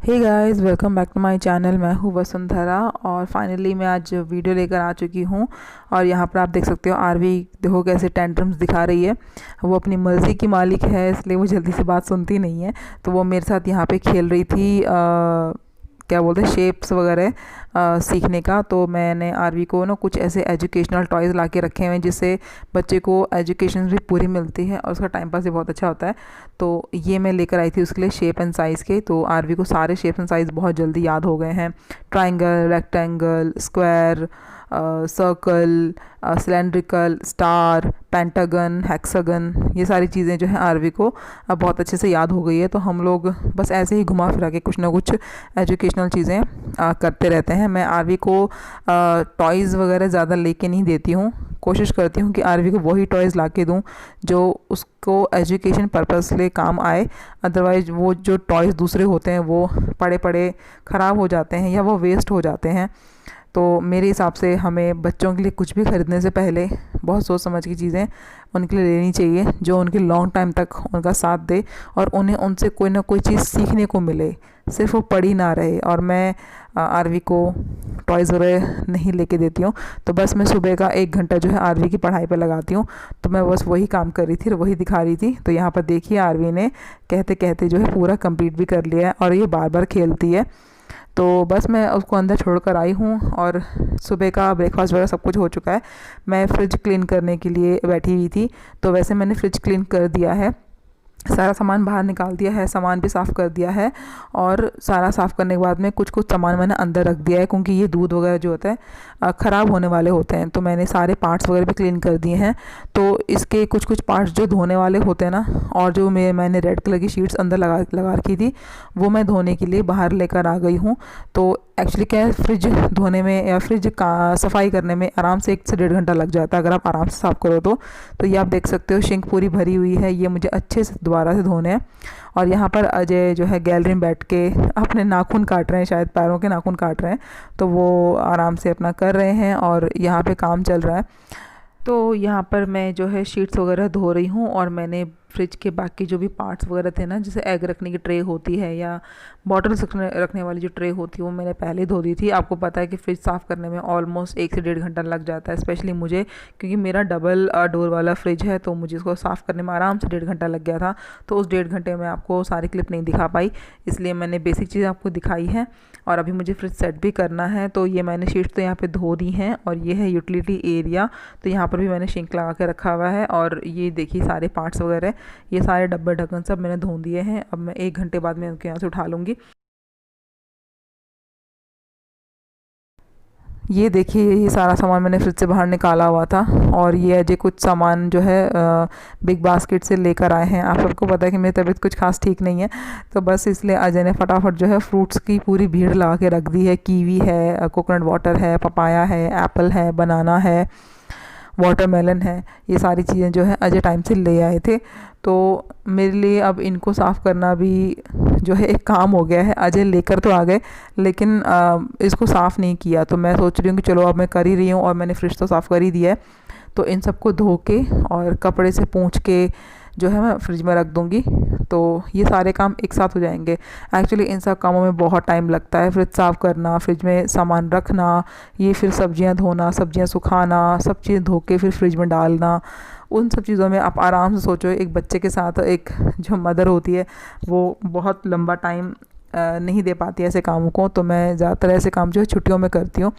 Hey guys, welcome back to my channel. मैं हूँ वसुंधरा और फाइनली मैं आज वीडियो लेकर आ चुकी हूँ। और यहाँ पर आप देख सकते हो आरवी देखो कैसे टेंट्रम्स दिखा रही है। वो अपनी मर्ज़ी की मालिक है, इसलिए वो जल्दी से बात सुनती नहीं है। तो वो मेरे साथ यहाँ पे खेल रही थी क्या बोलते हैं शेप्स वगैरह सीखने का। तो मैंने आरवी को ना कुछ ऐसे एजुकेशनल टॉयज़ ला के रखे हुए हैं जिससे बच्चे को एजुकेशन भी पूरी मिलती है और उसका टाइम पास भी बहुत अच्छा होता है। तो ये मैं लेकर आई थी उसके लिए शेप एंड साइज़ के। तो आरवी को सारे शेप एंड साइज़ बहुत जल्दी याद हो गए हैं। Triangle, rectangle, square, circle, cylindrical, star, pentagon, hexagon, ये सारी चीज़ें जो है आरवी को अब बहुत अच्छे से याद हो गई है। तो हम लोग बस ऐसे ही घुमा फिरा के कुछ ना कुछ एजुकेशनल चीज़ें करते रहते हैं। मैं आरवी को टॉयज़ वगैरह ज़्यादा लेके नहीं देती हूँ। कोशिश करती हूँ कि आरवी को वही टॉयज़ ला के दूँ जो उसको एजुकेशन पर्पस लिए काम आए। अदरवाइज़ वो जो टॉयज़ दूसरे होते हैं वो पड़े पड़े ख़राब हो जाते हैं या वो वेस्ट हो जाते हैं। तो मेरे हिसाब से हमें बच्चों के लिए कुछ भी ख़रीदने से पहले बहुत सोच समझ की चीज़ें उनके लिए लेनी चाहिए जो उनके लॉन्ग टाइम तक उनका साथ दे और उन्हें उनसे कोई ना कोई चीज़ सीखने को मिले, सिर्फ वो पड़ी ना रहे। और मैं आरवी को टॉयज़ वगैरह नहीं लेके देती हूँ। तो बस मैं सुबह का 1 घंटा जो है आरवी की पढ़ाई पे लगाती हूँ। तो मैं बस वही काम कर रही थी और वही दिखा रही थी। तो यहाँ पर देखिए आरवी ने कहते कहते जो है पूरा कंप्लीट भी कर लिया है और ये बार बार खेलती है। तो बस मैं उसको अंदर छोड़कर आई हूँ और सुबह का ब्रेकफास्ट वगैरह सब कुछ हो चुका है। मैं फ्रिज क्लीन करने के लिए बैठी हुई थी। तो वैसे मैंने फ्रिज क्लीन कर दिया है, सारा सामान बाहर निकाल दिया है, सामान भी साफ़ कर दिया है। और सारा साफ़ करने के बाद में कुछ कुछ सामान मैंने अंदर रख दिया है क्योंकि ये दूध वगैरह जो होता है ख़राब होने वाले होते हैं। तो मैंने सारे पार्ट्स वगैरह भी क्लीन कर दिए हैं। तो इसके कुछ कुछ पार्ट्स जो धोने वाले होते हैं ना, और जो मैंने रेड कलर की शीट्स अंदर लगा रखी थी वो मैं धोने के लिए बाहर लेकर आ गई हूँ। तो एक्चुअली क्या है, फ्रिज धोने में या फ्रिज का सफाई करने में आराम से 1 से 1.5 घंटा लग जाता है अगर आप आराम से साफ़ करो तो ये आप देख सकते हो सिंक पूरी भरी हुई है। ये मुझे अच्छे से दोबारा से धोने हैं। और यहाँ पर अजय जो है गैलरी में बैठ के अपने नाखून काट रहे हैं, शायद पैरों के नाखून काट रहे हैं। तो वो आराम से अपना कर रहे हैं और यहाँ पे काम चल रहा है। तो यहाँ पर मैं जो है शीट्स वगैरह धो रही हूँ और मैंने फ्रिज के बाकी जो भी पार्ट्स वगैरह थे ना, जैसे एग रखने की ट्रे होती है या बॉटल्स रखने वाली जो ट्रे होती है वो मैंने पहले धो दी थी। आपको पता है कि फ्रिज साफ़ करने में ऑलमोस्ट 1 से 1.5 घंटा लग जाता है, स्पेशली मुझे क्योंकि मेरा डबल डोर वाला फ्रिज है। तो मुझे इसको साफ़ करने में आराम से 1.5 घंटा लग गया था। तो उस 1.5 घंटे में आपको सारी क्लिप नहीं दिखा पाई, इसलिए मैंने बेसिक चीज़ आपको दिखाई है। और अभी मुझे फ्रिज सेट भी करना है। तो ये मैंने शीट्स तो यहाँ पे धो दी हैं और ये है यूटिलिटी एरिया। तो यहाँ पर भी मैंने सिंक लगा के रखा हुआ है। और ये देखिए सारे पार्ट्स वगैरह, ये सारे डब्बे ढक्कन सब मैंने धो दिए हैं। अब मैं 1 घंटे बाद मैं उनके यहाँ से उठा लूँगी। ये देखिए ये सारा सामान मैंने फ्रिज से बाहर निकाला हुआ था। और ये अजय कुछ सामान जो है बिग बास्केट से लेकर आए हैं। आप सबको पता है कि मेरी तबीयत कुछ खास ठीक नहीं है, तो बस इसलिए अजय ने फटाफट जो है फ्रूट्स की पूरी भीड़ लगा के रख दी है। कीवी है, कोकोनट वाटर है, पपाया है, एप्पल है, बनाना है, वाटरमेलन है। ये सारी चीज़ें जो है अजय टाइम से ले आए थे। तो मेरे लिए अब इनको साफ़ करना भी जो है एक काम हो गया है। अजय लेकर तो आ गए लेकिन इसको साफ़ नहीं किया। तो मैं सोच रही हूँ कि चलो अब मैं कर ही रही हूँ और मैंने फ्रिज तो साफ़ कर ही दिया है। तो इन सबको धो के और कपड़े से पोंछ के जो है मैं फ्रिज में रख दूँगी। तो ये सारे काम एक साथ हो जाएंगे। एक्चुअली इन सब कामों में बहुत टाइम लगता है, फ्रिज साफ़ करना, फ्रिज में सामान रखना, ये फिर सब्जियां धोना, सब्जियां सुखाना, सब चीज़ धो के फिर फ्रिज में डालना। उन सब चीज़ों में आप आराम से सोचो, एक बच्चे के साथ एक जो मदर होती है वो बहुत लंबा टाइम नहीं दे पाती है ऐसे कामों को। तो मैं ज़्यादातर ऐसे काम जो है छुट्टियों में करती हूँ,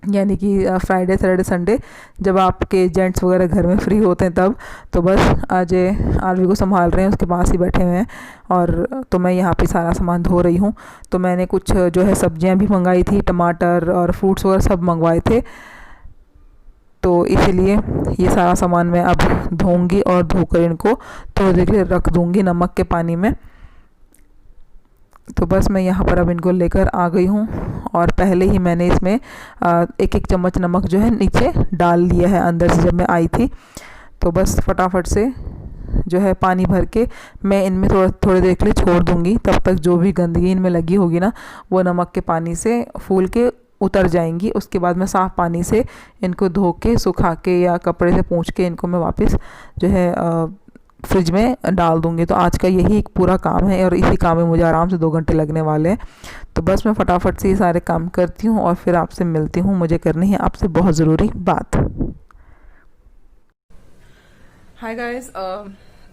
यानी कि फ्राइडे सैटरडे संडे जब आपके जेंट्स वगैरह घर में फ्री होते हैं तब। तो बस अजय आरवी को संभाल रहे हैं, उसके पास ही बैठे हुए हैं। और तो मैं यहाँ पे सारा सामान धो रही हूँ। तो मैंने कुछ जो है सब्जियाँ भी मंगाई थी, टमाटर और फ्रूट्स वगैरह सब मंगवाए थे। तो इसीलिए ये सारा सामान मैं अब धोऊंगी और धोकर इनको थोड़ी देर के लिए रख दूँगी नमक के पानी में। तो बस मैं यहाँ पर अब इनको लेकर आ गई हूँ और पहले ही मैंने इसमें 1-1 चम्मच नमक जो है नीचे डाल दिया है अंदर से जब मैं आई थी। तो बस फटाफट से जो है पानी भर के मैं इनमें थोड़ी देर के लिए छोड़ दूँगी। तब तक जो भी गंदगी इनमें लगी होगी ना वो नमक के पानी से फूल के उतर जाएंगी। उसके बाद मैं साफ़ पानी से इनको धो के सुखा के या कपड़े से पोंछ के इनको मैं वापस जो है फ्रिज में डाल दूँगी। तो आज का यही एक पूरा काम है और इसी काम में मुझे आराम से 2 घंटे लगने वाले हैं। तो बस मैं फटाफट से ये सारे काम करती हूँ और फिर आपसे मिलती हूँ। मुझे करनी है आपसे बहुत ज़रूरी बात। हाय गाइस,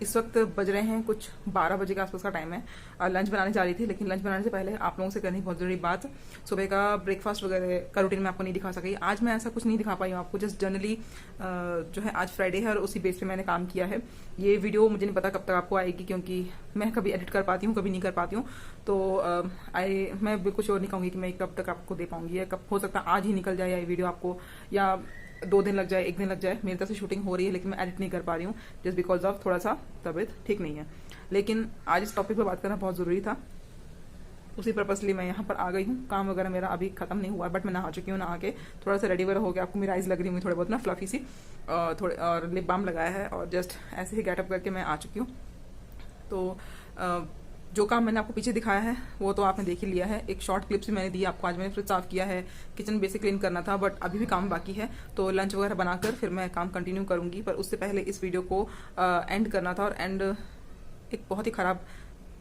इस वक्त बज रहे हैं कुछ 12 बजे के आसपास का टाइम है। लंच बनाने जा रही थी, लेकिन लंच बनाने से पहले आप लोगों से करनी बहुत ज़रूरी बात। सुबह का ब्रेकफास्ट वगैरह का रूटीन मैं आपको नहीं दिखा सकी। आज मैं ऐसा कुछ नहीं दिखा पाई हूँ आपको। जस्ट जनरली जो है आज फ्राइडे है और उसी बेस पे मैंने काम किया है। ये वीडियो मुझे नहीं पता कब तक आपको आएगी, क्योंकि मैं कभी एडिट कर पाती हूँ, कभी नहीं कर पाती हूँ। तो मैं कुछ और नहीं कहूँगी कि मैं कब तक आपको दे पाऊंगी, या कब हो सकता है आज ही निकल जाए ये वीडियो आपको, या 2 दिन लग जाए, 1 दिन लग जाए। मेरी तरफ से शूटिंग हो रही है, लेकिन मैं एडिट नहीं कर पा रही हूँ जस्ट बिकॉज ऑफ थोड़ा सा तबीयत ठीक नहीं है। लेकिन आज इस टॉपिक पे बात करना बहुत ज़रूरी था, उसी पर्पसली मैं यहाँ पर आ गई हूँ। काम वगैरह मेरा अभी खत्म नहीं हुआ है, बट मैं नहा चुकी हूँ। नहा के थोड़ा सा रेडी वगैरह हो गया। आपको मेरी आइज़ लग रही हुई थोड़े बहुत ना फ्लफी सी, थोड़े और लिप बाम लगाया है और जस्ट ऐसे ही गेटअप करके मैं आ चुकी हूँ। तो जो काम मैंने आपको पीछे दिखाया है वो तो आपने देख ही लिया है। एक शॉर्ट क्लिप से मैंने दी आपको। आज मैंने फ्रिज साफ किया है, किचन बेसिक क्लीन करना था, बट अभी भी काम बाकी है। तो लंच वगैरह बनाकर फिर मैं काम कंटिन्यू करूंगी। पर उससे पहले इस वीडियो को एंड करना था, और एंड एक बहुत ही ख़राब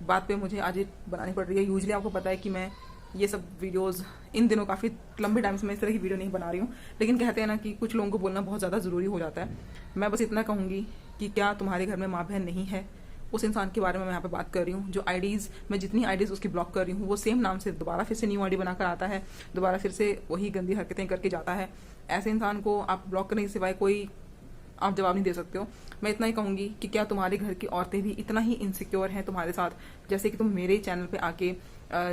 बात पे मुझे आज बनानी पड़ रही है। यूजली आपको पता है कि मैं ये सब वीडियोज़ इन दिनों काफ़ी लंबे टाइम से मैं इस तरह की वीडियो नहीं बना रही हूँ, लेकिन कहते हैं ना कि कुछ लोगों को बोलना बहुत ज़्यादा ज़रूरी हो जाता है। मैं बस इतना कहूँगी कि क्या तुम्हारे घर में माँ बहन नहीं है, उस इंसान के बारे में मैं यहाँ पे बात कर रही हूँ। जो आईडीज़, मैं जितनी आईडीज़ उसकी ब्लॉक कर रही हूँ, वो सेम नाम से दोबारा फिर से न्यू आईडी बनाकर आता है, दोबारा फिर से वही गंदी हरकतें करके जाता है। ऐसे इंसान को आप ब्लॉक करने के सिवाय कोई आप जवाब नहीं दे सकते हो। मैं इतना ही कहूँगी कि क्या तुम्हारे घर की औरतें भी इतना ही इनसिक्योर हैं तुम्हारे साथ, जैसे कि तुम मेरे चैनल पे आके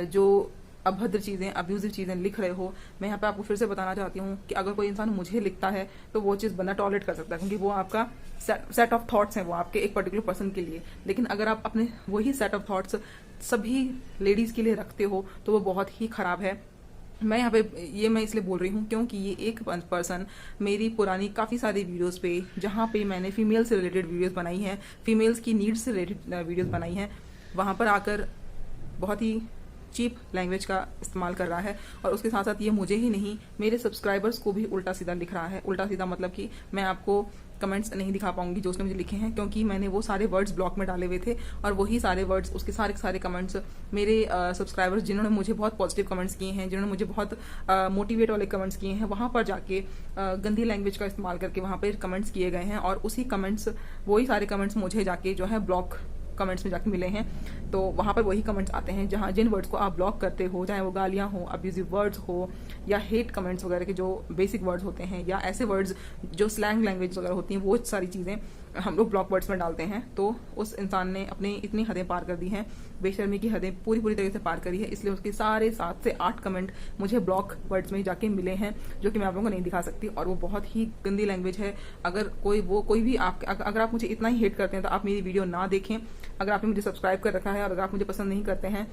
जो अभद्र चीज़ें, अब्यूजिव चीज़ें लिख रहे हो। मैं यहाँ पे आपको फिर से बताना चाहती हूँ कि अगर कोई इंसान मुझे लिखता है तो वो चीज़ बंदा टॉलरेट कर सकता है, क्योंकि वो आपका सेट ऑफ थॉट्स हैं, वो आपके एक पर्टिकुलर पर्सन के लिए। लेकिन अगर आप अपने वही सेट ऑफ थॉट्स सभी लेडीज़ के लिए रखते हो तो वो बहुत ही ख़राब है। मैं यहाँ पे ये मैं इसलिए बोल रही हूँ क्योंकि ये एक पर्सन मेरी पुरानी काफ़ी सारी वीडियोस पे, जहाँ पे मैंने फीमेल से रिलेटेड वीडियोस बनाई हैं, फीमेल्स की नीड्स से रिलेटेड वीडियोस बनाई हैं, वहाँ पर आकर बहुत ही चीप लैंग्वेज का इस्तेमाल कर रहा है। और उसके साथ साथ ये मुझे ही नहीं, मेरे सब्सक्राइबर्स को भी उल्टा सीधा लिख रहा है। उल्टा सीधा मतलब कि मैं आपको कमेंट्स नहीं दिखा पाऊंगी जो उसने मुझे लिखे हैं, क्योंकि मैंने वो सारे वर्ड्स ब्लॉक में डाले हुए थे, और वही सारे वर्ड्स, उसके सारे कमेंट्स मेरे सब्सक्राइबर्स जिन्होंने मुझे बहुत पॉजिटिव कमेंट्स किए हैं, जिन्होंने मुझे बहुत मोटिवेट वाले कमेंट्स किए हैं, वहाँ पर जाके गंदी लैंग्वेज का इस्तेमाल करके वहाँ पर कमेंट्स किए गए हैं। और उसी कमेंट्स, वही सारे कमेंट्स मुझे जाके जो है ब्लॉक कमेंट्स में जाके मिले हैं। तो वहाँ पर वही कमेंट्स आते हैं जहाँ जिन वर्ड्स को आप ब्लॉक करते हो, चाहे वो गालियाँ हो, अब्यूजिव वर्ड्स हो, या हेट कमेंट्स वगैरह के जो बेसिक वर्ड्स होते हैं, या ऐसे वर्ड्स जो स्लैंग लैंग्वेज वगैरह होती हैं, वो सारी चीज़ें हम लोग ब्लॉक वर्ड्स में डालते हैं। तो उस इंसान ने अपनी इतनी हदें पार कर दी हैं, बेशर्मी की हदें पूरी तरीके से पार करी है, इसलिए उसके सारे 7 से 8 कमेंट मुझे ब्लॉक वर्ड्स में जाके मिले हैं, जो कि मैं आप लोगों को नहीं दिखा सकती। और वो बहुत ही गंदी लैंग्वेज है। अगर कोई भी अगर आप मुझे इतना ही हेट करते हैं तो आप मेरी वीडियो ना देखें। अगर आपने मुझे सब्सक्राइब कर रखा है और अगर आप मुझे पसंद नहीं करते हैं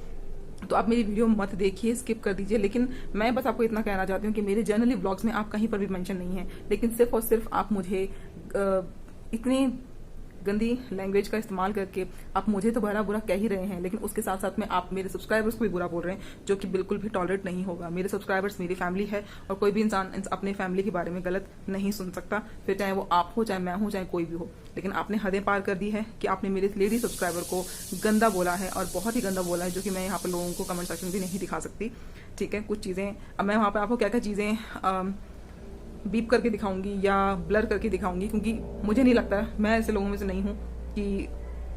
तो आप मेरी वीडियो मत देखिए, स्किप कर दीजिए। लेकिन मैं बस आपको इतना कहना चाहती हूँ कि मेरे जनरली व्लॉग्स में आप कहीं पर भी मेंशन नहीं है, लेकिन सिर्फ और सिर्फ आप मुझे इतनी गंदी लैंग्वेज का इस्तेमाल करके आप मुझे तो बुरा कह ही रहे हैं, लेकिन उसके साथ साथ में आप मेरे सब्सक्राइबर्स को भी बुरा बोल रहे हैं, जो कि बिल्कुल भी टॉलरेट नहीं होगा। मेरे सब्सक्राइबर्स मेरी फैमिली है, और कोई भी इंसान अपने फैमिली के बारे में गलत नहीं सुन सकता, फिर चाहे वो आप हो, चाहे मैं हूँ, चाहे कोई भी हो। लेकिन आपने हदें पार कर दी है कि आपने मेरे लेडी सब्सक्राइबर को गंदा बोला है, और बहुत ही गंदा बोला है, जो कि मैं यहाँ पर लोगों को कमेंट सेक्शन भी नहीं दिखा सकती। ठीक है, कुछ चीज़ें अब मैं वहाँ पर आपको क्या क्या चीज़ें बीप करके दिखाऊंगी या ब्लर करके दिखाऊंगी, क्योंकि मुझे नहीं लगता, मैं ऐसे लोगों में से नहीं हूँ कि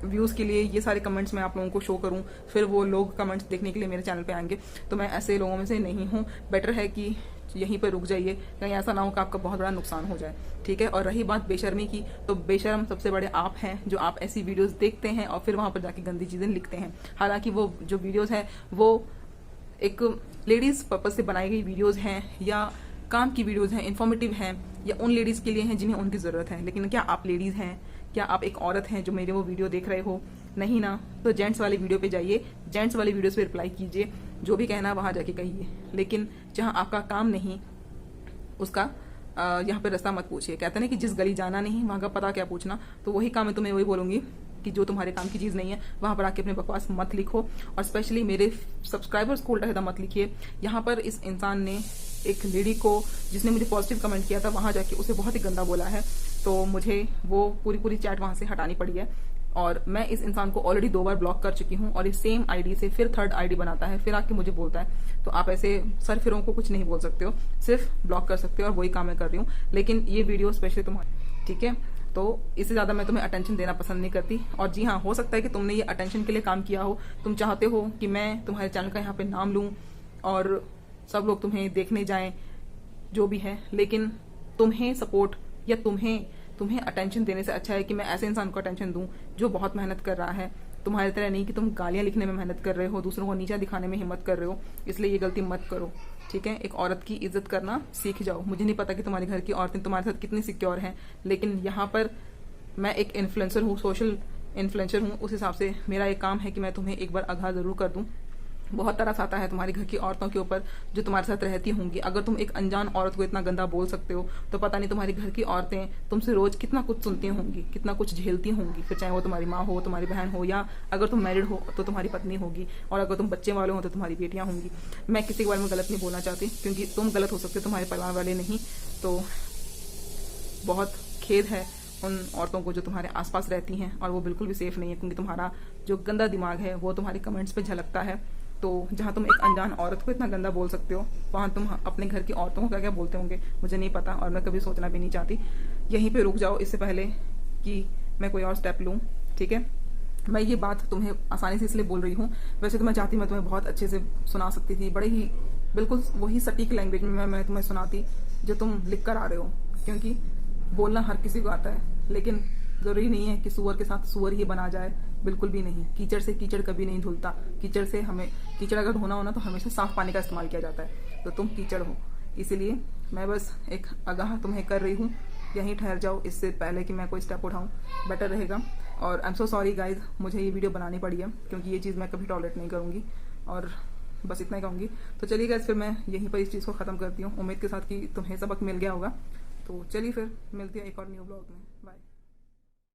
व्यूज़ के लिए ये सारे कमेंट्स मैं आप लोगों को शो करूं, फिर वो लोग कमेंट्स देखने के लिए मेरे चैनल पे आएंगे। तो मैं ऐसे लोगों में से नहीं हूं। बेटर है कि यहीं पर रुक जाइए, कहीं ऐसा ना हो कि आपका बहुत बड़ा नुकसान हो जाए। ठीक है, और रही बात बेशर्मी की, तो बेशर्म सबसे बड़े आप हैं, जो आप ऐसी वीडियोज़ देखते हैं और फिर वहाँ पर जाके गंदी चीज़ें लिखते हैं। हालांकि वो जो वीडियोज़ हैं वो एक लेडीज़ पर्पज़ से बनाई गई वीडियोज़ हैं, या काम की वीडियोज़ हैं, इन्फॉर्मेटिव हैं, या उन लेडीज़ के लिए हैं जिन्हें उनकी ज़रूरत है। लेकिन क्या आप लेडीज़ हैं? क्या आप एक औरत हैं जो मेरे वो वीडियो देख रहे हो? नहीं ना। तो जेंट्स वाली वीडियो पे जाइए, जेंट्स वाली वीडियोस पे रिप्लाई कीजिए, जो भी कहना है वहाँ जाके कहिए। लेकिन जहाँ आपका काम नहीं, उसका यहाँ पे रास्ता मत पूछिए। कहते हैं कि जिस गली जाना नहीं वहाँ का पता क्या पूछना। तो वही काम है, तो मैं वही बोलूँगी कि जो तुम्हारे काम की चीज़ नहीं है वहाँ पर आके अपने बकवास मत लिखो, और स्पेशली मेरे सब्सक्राइबर्स को उल्टा सीधा मत लिखिए। यहाँ पर इस इंसान ने एक लेडी को, जिसने मुझे पॉजिटिव कमेंट किया था, वहाँ जाके उसे बहुत ही गंदा बोला है, तो मुझे वो पूरी चैट वहाँ से हटानी पड़ी है। और मैं इस इंसान को ऑलरेडी 2 बार ब्लॉक कर चुकी हूँ और इस सेम आईडी से फिर थर्ड आईडी बनाता है, फिर आके मुझे बोलता है। तो आप ऐसे सरफिरों को कुछ नहीं बोल सकते हो, सिर्फ ब्लॉक कर सकते हो और वही काम मैं कर रही हूँ। लेकिन ये वीडियो स्पेशली तुम्हारी, ठीक है? तो इससे ज्यादा मैं तुम्हें अटेंशन देना पसंद नहीं करती। और जी हाँ, हो सकता है कि तुमने ये अटेंशन के लिए काम किया हो, तुम चाहते हो कि मैं तुम्हारे चैनल का यहाँ पे नाम लूं और सब लोग तुम्हें देखने जाएं, जो भी है। लेकिन तुम्हें सपोर्ट या तुम्हें अटेंशन देने से अच्छा है कि मैं ऐसे इंसान को अटेंशन दूं जो बहुत मेहनत कर रहा है। तुम्हारी तरह नहीं कि तुम गालियां लिखने में मेहनत कर रहे हो, दूसरों को नीचा दिखाने में हिम्मत कर रहे हो। इसलिए ये गलती मत करो, ठीक है? एक औरत की इज्जत करना सीख जाओ। मुझे नहीं पता कि तुम्हारे घर की औरतें तुम्हारे साथ कितनी सिक्योर हैं, लेकिन यहाँ पर मैं एक इन्फ्लुएंसर हूँ, सोशल इन्फ्लुएंसर हूँ। उस हिसाब से मेरा एक काम है कि मैं तुम्हें एक बार आगाह जरूर कर दूं। बहुत तरस आता है तुम्हारे घर की औरतों के ऊपर जो तुम्हारे साथ रहती होंगी। अगर तुम एक अनजान औरत को इतना गंदा बोल सकते हो तो पता नहीं तुम्हारी घर की औरतें तुमसे रोज कितना कुछ सुनती होंगी, कितना कुछ झेलती होंगी। फिर चाहे वो तुम्हारी माँ हो, तुम्हारी बहन हो, या अगर तुम मैरिड हो तो तुम्हारी पत्नी होगी, और अगर तुम बच्चे वाले हो तो तुम्हारी बेटियां होंगी। मैं किसी के बारे में गलत नहीं बोलना चाहती, क्योंकि तुम गलत हो सकते हो, तुम्हारे परिवार वाले नहीं। तो बहुत खेद है उन औरतों को जो तुम्हारे आसपास रहती हैं, और वो बिल्कुल भी सेफ नहीं है, क्योंकि तुम्हारा जो गंदा दिमाग है वो तुम्हारे कमेंट्स पे झलकता है। तो जहाँ तुम एक अनजान औरत को इतना गंदा बोल सकते हो, वहाँ तुम अपने घर की औरतों को क्या क्या बोलते होंगे मुझे नहीं पता, और मैं कभी सोचना भी नहीं चाहती। यहीं पे रुक जाओ इससे पहले कि मैं कोई और स्टेप लूँ, ठीक है? मैं ये बात तुम्हें आसानी से इसलिए बोल रही हूँ, वैसे तो मैं चाहती मैं तुम्हें बहुत अच्छे से सुना सकती थी, बड़े ही बिल्कुल वही सटीक लैंग्वेज में मैं तुम्हें सुनाती जो तुम लिख कर आ रहे हो, क्योंकि बोलना हर किसी को आता है। लेकिन जरूरी नहीं है कि सुअर के साथ सुअर ही बना जाए, बिल्कुल भी नहीं। कीचड़ से कीचड़ कभी नहीं धुलता। कीचड़ अगर धोना हो ना तो हमेशा साफ पानी का इस्तेमाल किया जाता है, तो तुम कीचड़ हो। इसीलिए मैं बस एक आगाह तुम्हें कर रही हूँ, यहीं ठहर जाओ इससे पहले कि मैं कोई स्टेप उठाऊं, बेटर रहेगा। और I am so sorry guys, मुझे ये वीडियो बनानी पड़ी है, क्योंकि ये चीज़ मैं कभी टॉलरेट नहीं करूँगी, और बस इतना ही कहूँगी। तो चलिए गाइज, फिर मैं यहीं पर इस चीज़ को ख़त्म करती हूँ, उम्मीद के साथ कि तुम्हें सबक मिल गया होगा। तो चलिए फिर मिलती है एक और न्यू ब्लॉग में। बाय।